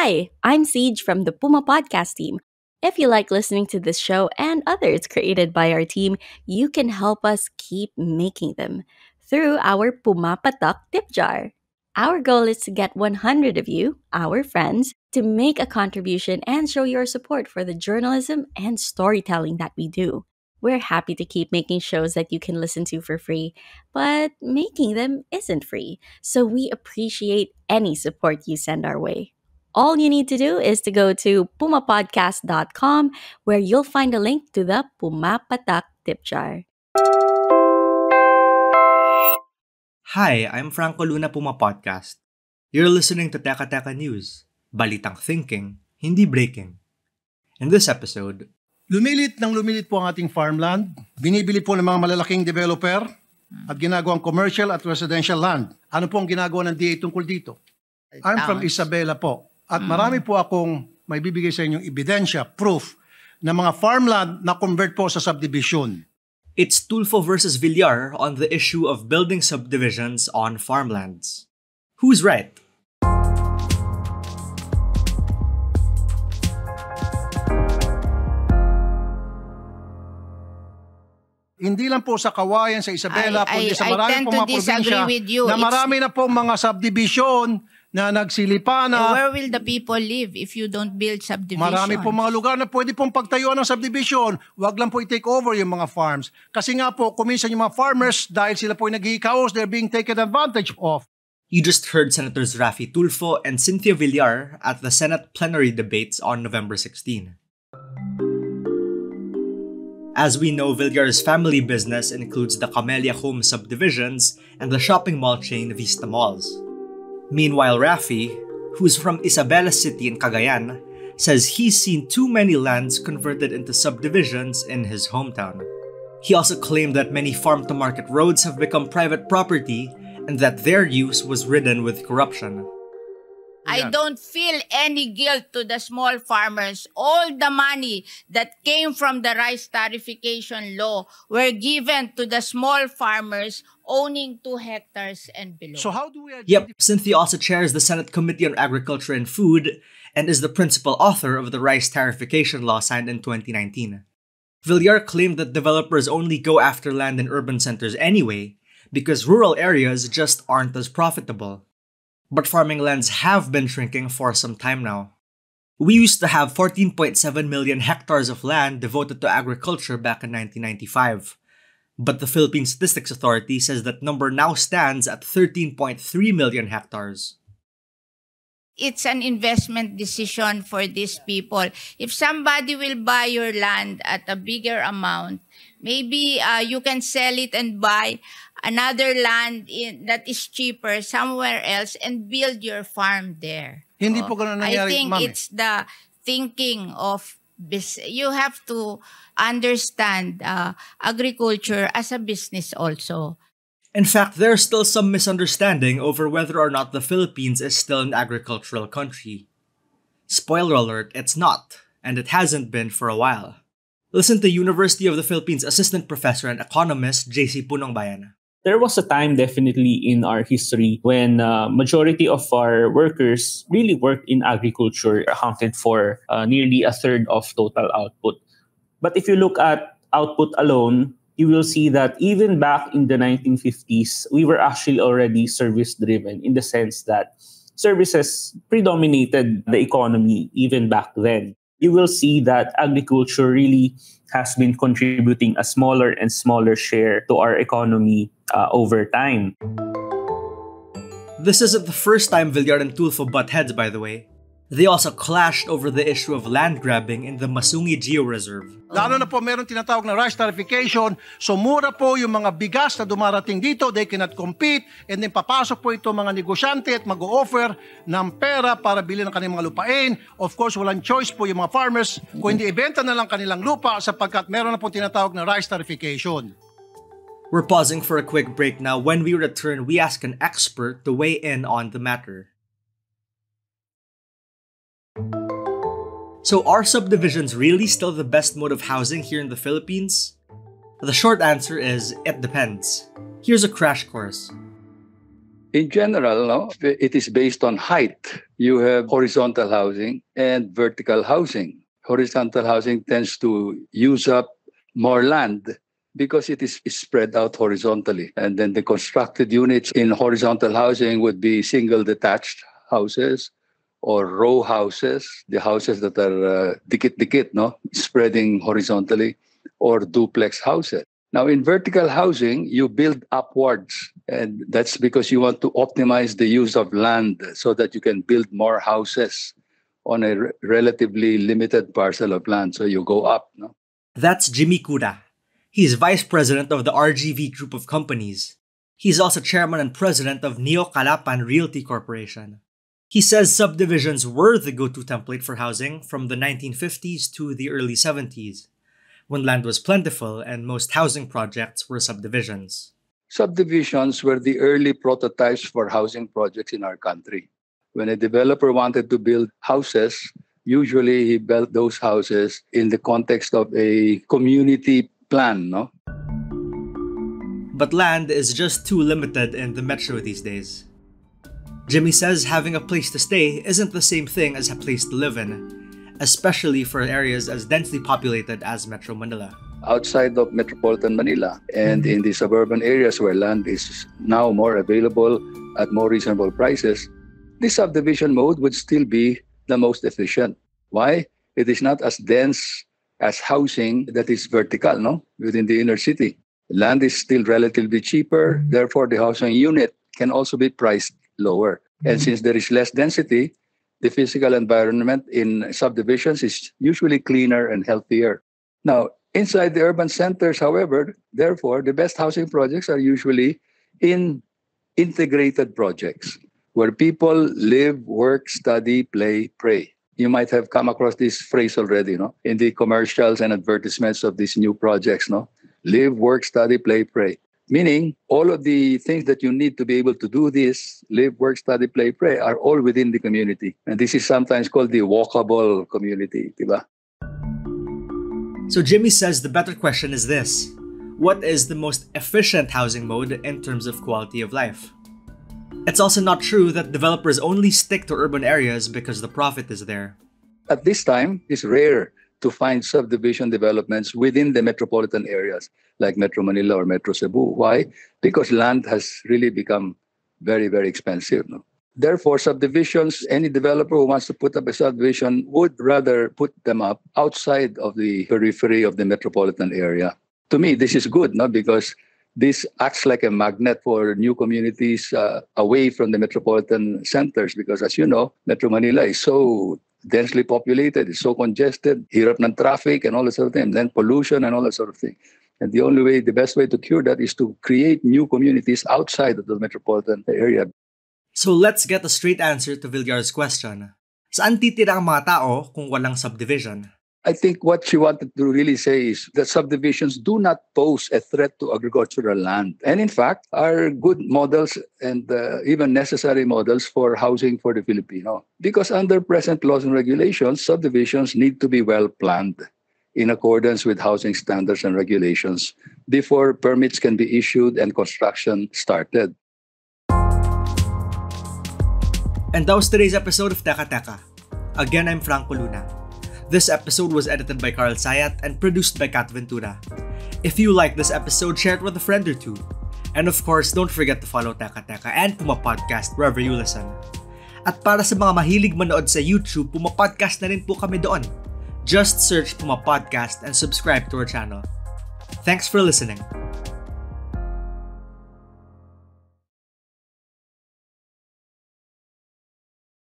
Hi, I'm Siege from the Puma podcast team. If you like listening to this show and others created by our team, you can help us keep making them through our Puma Patak tip jar. Our goal is to get 100 of you, our friends, to make a contribution and show your support for the journalism and storytelling that we do. We're happy to keep making shows that you can listen to for free, but making them isn't free, so we appreciate any support you send our way. All you need to do is to go to pumapodcast.com where you'll find a link to the Pumapatak tip jar. Hi, I'm Franco Luna Puma Podcast. You're listening to Teka Teka News, balitang thinking, hindi breaking. In this episode, lumilit po ang ating farmland, binibili po ng mga malalaking developer at ginagawang commercial at residential land. Ano po ang ginagawa ng DA tungkol dito? I'm from Isabela po at marami po akong may bibigay sa inyong ebidensya, proof, na mga farmland na convert po sa subdivision. it's Tulfo versus Villar on the issue of building subdivisions on farmlands. Who's right? Hindi lang po sa Kawayan, sa Isabela, kundi sa marami pong mga probinsya na marami na pong mga subdivision na nagsilipa na. Where will the people live if you don't build subdivision? Marami pong mga lugar na pwede pong pagtayuan ng subdivision. Huwag lang po i-take over yung mga farms. Kasi nga po, kuminsan yung mga farmers, dahil sila po yung nag-i-chaos, they're being taken advantage of. You just heard Senators Raffy, Tulfo, and Cynthia Villar at the Senate plenary debates on November 16. As we know, Villar's family business includes the Camellia Home subdivisions and the shopping mall chain Vista Malls. Meanwhile, Raffy, who's from Isabela City in Cagayan, says he's seen too many lands converted into subdivisions in his hometown. He also claimed that many farm-to-market roads have become private property and that their use was ridden with corruption. I don't feel any guilt to the small farmers. All the money that came from the rice tariffication law were given to the small farmers owning 2 hectares and below. So how do we Yep, Cynthia also chairs the Senate Committee on Agriculture and Food and is the principal author of the rice tariffication law signed in 2019. Villar claimed that developers only go after land in urban centers anyway because rural areas just aren't as profitable. But farming lands have been shrinking for some time now. We used to have 14.7 million hectares of land devoted to agriculture back in 1995. But the Philippine Statistics Authority says that number now stands at 13.3 million hectares. It's an investment decision for these people. If somebody will buy your land at a bigger amount, maybe you can sell it and buy another land that is cheaper somewhere else and build your farm there. Hindi po ganun nangyari, I think Ma'am. it's the thinking of you have to understand agriculture as a business also. In fact, there's still some misunderstanding over whether or not the Philippines is still an agricultural country. Spoiler alert, it's not, and it hasn't been for a while. Listen to University of the Philippines Assistant Professor and Economist J.C. Punongbayan. There was a time definitely in our history when majority of our workers really worked in agriculture, accounted for nearly a third of total output. But if you look at output alone, you will see that even back in the 1950s, we were actually already service-driven in the sense that services predominated the economy even back then. You will see that agriculture really has been contributing a smaller and smaller share to our economy over time. This isn't the first time Villar and Tulfo butt heads, by the way. They also clashed over the issue of land grabbing in the Masungi Geo-Reserve. Lalo na po meron tinatawag na rice tariffication, so mura po yung mga bigas na dumarating dito, they cannot compete, and then papasok po ito mga negosyante at mag-o-offer ng pera para bilhin ang kanilang mga lupain. Of course, walang choice po yung mga farmers, kung hindi ibenta na lang kanilang lupa sapagkat meron na po tinatawag na rice tariffication. We're pausing for a quick break now. When we return, we ask an expert to weigh in on the matter. So are subdivisions really still the best mode of housing here in the Philippines? The short answer is, it depends. Here's a crash course. In general, no, it is based on height. You have horizontal housing and vertical housing. Horizontal housing tends to use up more land because it is spread out horizontally. And then the constructed units in horizontal housing would be single detached houses or row houses, the houses that are dikit-dikit, no, spreading horizontally, or duplex houses. Now, in vertical housing, you build upwards, and that's because you want to optimize the use of land so that you can build more houses on a relatively limited parcel of land. So you go up. No? That's Jimmy Cura. He's vice president of the RGV group of companies. He's also chairman and president of Neo Calapan Realty Corporation. He says subdivisions were the go-to template for housing from the 1950s to the early 70s, when land was plentiful and most housing projects were subdivisions. Subdivisions were the early prototypes for housing projects in our country. When a developer wanted to build houses, usually he built those houses in the context of a community plan, no? But land is just too limited in the metro these days. Jimmy says having a place to stay isn't the same thing as a place to live in, especially for areas as densely populated as Metro Manila. Outside of metropolitan Manila and in the suburban areas where land is now more available at more reasonable prices, this subdivision mode would still be the most efficient. Why? It is not as dense as housing that is vertical, no, within the inner city. Land is still relatively cheaper, therefore the housing unit can also be priced lower. And since there is less density, the physical environment in subdivisions is usually cleaner and healthier. Now, inside the urban centers, however, therefore, the best housing projects are usually in integrated projects where people live, work, study, play, pray. You might have come across this phrase already, no? In the commercials and advertisements of these new projects, no? Live, work, study, play, pray. Meaning, all of the things that you need to be able to do this, live, work, study, play, pray, are all within the community. And this is sometimes called the walkable community, diba? So Jimmy says the better question is this: what is the most efficient housing mode in terms of quality of life? It's also not true that developers only stick to urban areas because the profit is there. At this time, it's rare to find subdivision developments within the metropolitan areas like Metro Manila or Metro Cebu. Why? Because land has really become very, very expensive. No? Therefore, subdivisions, any developer who wants to put up a subdivision would rather put them up outside of the periphery of the metropolitan area. To me, this is good, no? Because this acts like a magnet for new communities away from the metropolitan centers. Because as you know, Metro Manila is so densely populated, it's so congested, hirap ng traffic and all that sort of thing, then pollution and all that sort of thing. And the best way to cure that is to create new communities outside of the metropolitan area. So let's get a straight answer to Villar's question. Saan titira ang mga tao kung walang subdivision? I think what she wanted to really say is that subdivisions do not pose a threat to agricultural land. And in fact, are good models and even necessary models for housing for the Filipino. Because under present laws and regulations, subdivisions need to be well planned in accordance with housing standards and regulations before permits can be issued and construction started. And that was today's episode of Teka Teka. Again, I'm Franco Luna. This episode was edited by Carl Sayat and produced by Kat Ventura. If you like this episode, share it with a friend or two. And of course, don't forget to follow Teka Teka and Puma Podcast wherever you listen. At para sa mga mahilig manood sa YouTube, Puma Podcast na rin po kami doon. Just search Puma Podcast and subscribe to our channel. Thanks for listening.